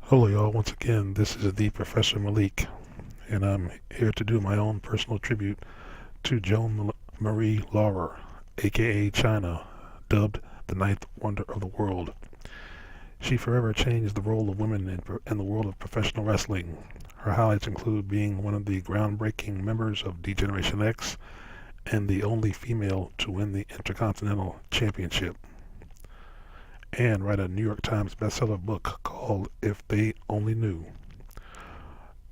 Hello, y'all. Once again, this is the Professor Malik, and I'm here to do my own personal tribute to Joan Marie Laurer, aka China, dubbed the Ninth Wonder of the World. She forever changed the role of women in the world of professional wrestling. Her highlights include being one of the groundbreaking members of D-Generation X and the only female to win the Intercontinental Championship, and write a New York Times bestseller book called If They Only Knew.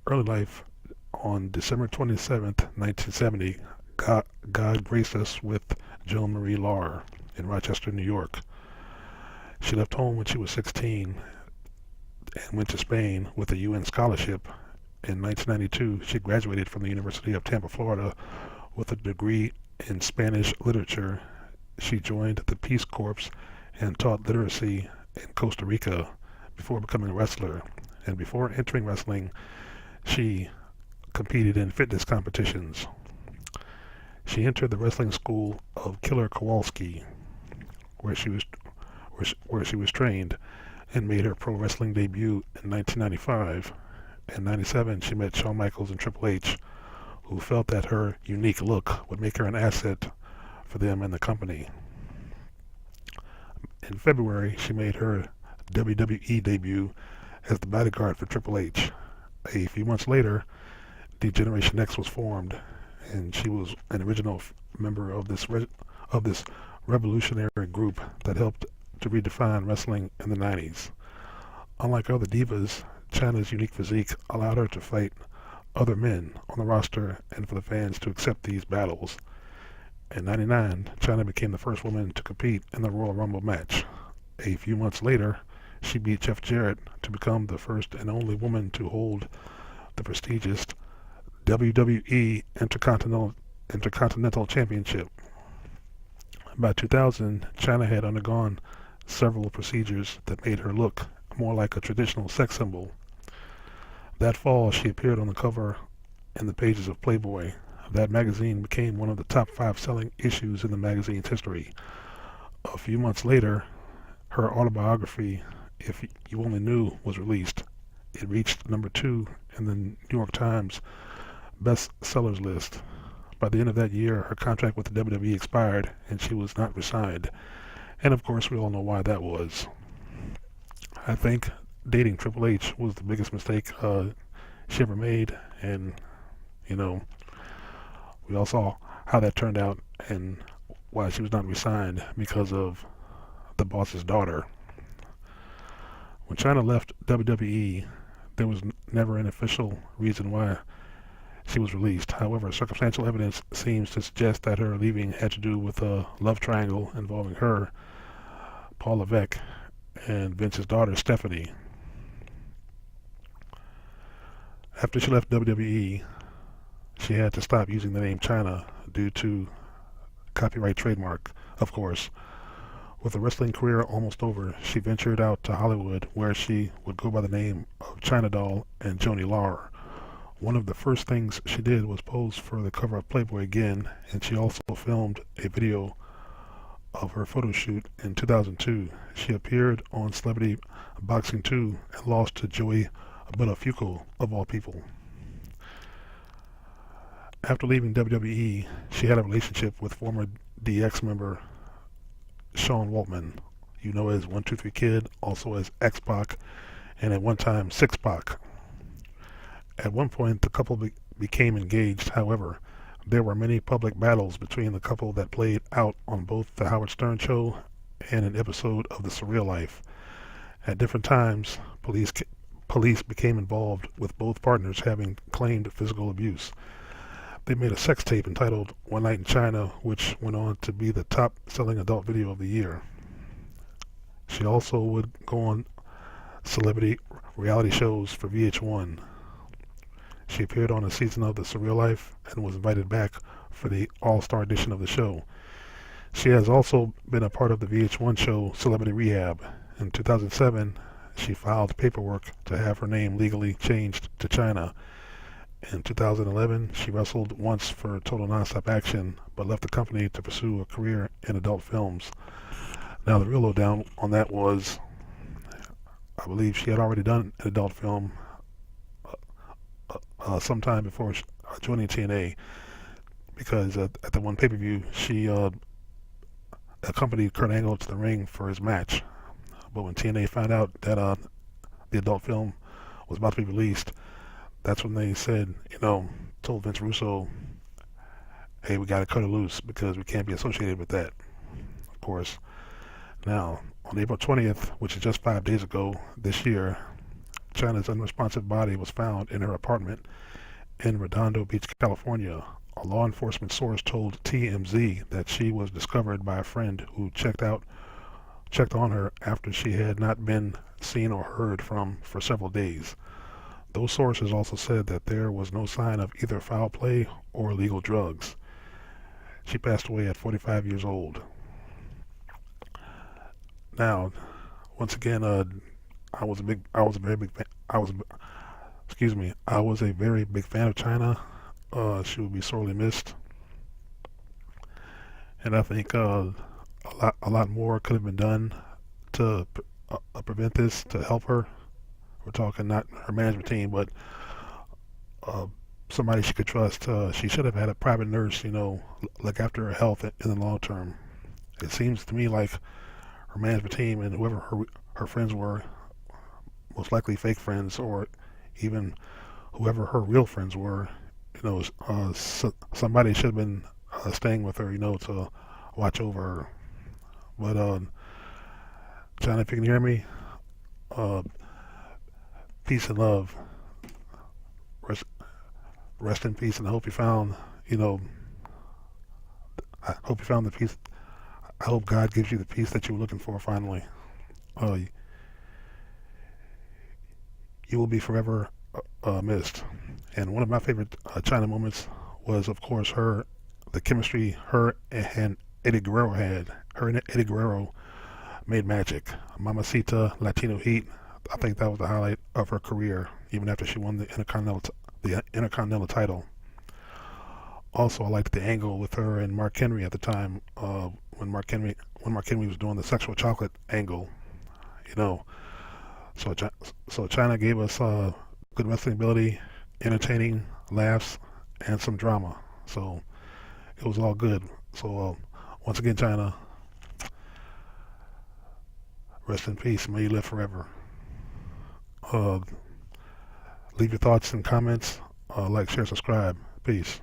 Early life: on December 27th, 1970, God graced us with Joan Marie Laurer in Rochester, New York. She left home when she was 16 and went to Spain with a UN scholarship. In 1992, she graduated from the University of Tampa, Florida, with a degree in Spanish literature. She joined the Peace Corps and taught literacy in Costa Rica before becoming a wrestler. And before entering wrestling, she competed in fitness competitions. She entered the wrestling school of Killer Kowalski, where she was where she was trained, and made her pro wrestling debut in 1995. In '97, she met Shawn Michaels and Triple H, who felt that her unique look would make her an asset for them and the company. In February, she made her WWE debut as the bodyguard for Triple H. A few months later, D-Generation X was formed, and she was an original member of this revolutionary group that helped to redefine wrestling in the '90s. Unlike other divas, Chyna's unique physique allowed her to fight other men on the roster and for the fans to accept these battles. In '99, Chyna became the first woman to compete in the Royal Rumble match. A few months later, she beat Jeff Jarrett to become the first and only woman to hold the prestigious WWE Intercontinental Championship. By 2000, Chyna had undergone several procedures that made her look more like a traditional sex symbol. That fall, she appeared on the cover in the pages of Playboy. That magazine became one of the top 5 selling issues in the magazine's history. A few months later, her autobiography, If You Only Knew, was released. It reached number 2 in the New York Times bestsellers list. By the end of that year, her contract with the WWE expired and she was not re-signed. And of course, we all know why that was. I think dating Triple H was the biggest mistake she ever made, and you know, we all saw how that turned out and why she was not re-signed because of the boss's daughter. When Chyna left WWE, there was never an official reason why she was released. However, circumstantial evidence seems to suggest that her leaving had to do with a love triangle involving her, Paul Levesque, and Vince's daughter, Stephanie. After she left WWE, she had to stop using the name Chyna due to copyright trademark, of course. With a wrestling career almost over, she ventured out to Hollywood, where she would go by the name of Chyna Doll and Joanie Laurer. One of the first things she did was pose for the cover of Playboy again, and she also filmed a video of her photo shoot in 2002. She appeared on Celebrity Boxing 2 and lost to Joey Buttafuoco, of all people. After leaving WWE, she had a relationship with former DX member Sean Waltman, you know as 123 Kid, also as X-Pac, and at one time Six-Pac. At one point, the couple became engaged. However, there were many public battles between the couple that played out on both The Howard Stern Show and an episode of The Surreal Life. At different times, police became involved, with both partners having claimed physical abuse. They made a sex tape entitled One Night in China, which went on to be the top-selling adult video of the year. She also would go on celebrity reality shows for VH1. She appeared on a season of The Surreal Life and was invited back for the all-star edition of the show. She has also been a part of the VH1 show Celebrity Rehab. In 2007, she filed paperwork to have her name legally changed to Chyna. In 2011, she wrestled once for Total Nonstop Action, but left the company to pursue a career in adult films. Now, the real lowdown on that was I believe she had already done an adult film sometime before joining TNA, because at the one pay-per-view she accompanied Kurt Angle to the ring for his match. But when TNA found out that the adult film was about to be released, that's when they said, told Vince Russo, hey, we got to cut her loose because we can't be associated with that, of course. Now, on April 20th, which is just 5 days ago this year, Chyna's unresponsive body was found in her apartment in Redondo Beach, California. A law enforcement source told TMZ that she was discovered by a friend who checked on her after she had not been seen or heard from for several days. Those sources also said that there was no sign of either foul play or illegal drugs. She passed away at 45 years old. Now, once again, I was a very big fan. I was a very big fan of Chyna. She will be sorely missed, and I think a lot more could have been done to prevent this, to help her. We're talking not her management team, but somebody she could trust. She should have had a private nurse, look after her health in the long term. It seems to me like her management team and whoever her friends were, most likely fake friends, or even whoever her real friends were, somebody should have been staying with her, to watch over her. But Chyna, if you can hear me, peace and love. Rest in peace, and I hope you found, I hope you found the peace. I hope God gives you the peace that you were looking for finally. You will be forever missed. And one of my favorite Chyna moments was, of course, the chemistry her and Eddie Guerrero had. Her and Eddie Guerrero made magic. Mamacita, Latino Heat. I think that was the highlight of her career, even after she won the Intercontinental title. Also, I liked the angle with her and Mark Henry at the time, when Mark Henry was doing the sexual chocolate angle. So Chyna gave us good wrestling ability, entertaining laughs, and some drama. So it was all good. So once again, Chyna, rest in peace. May you live forever. Leave your thoughts and comments. Like, share, subscribe. Peace.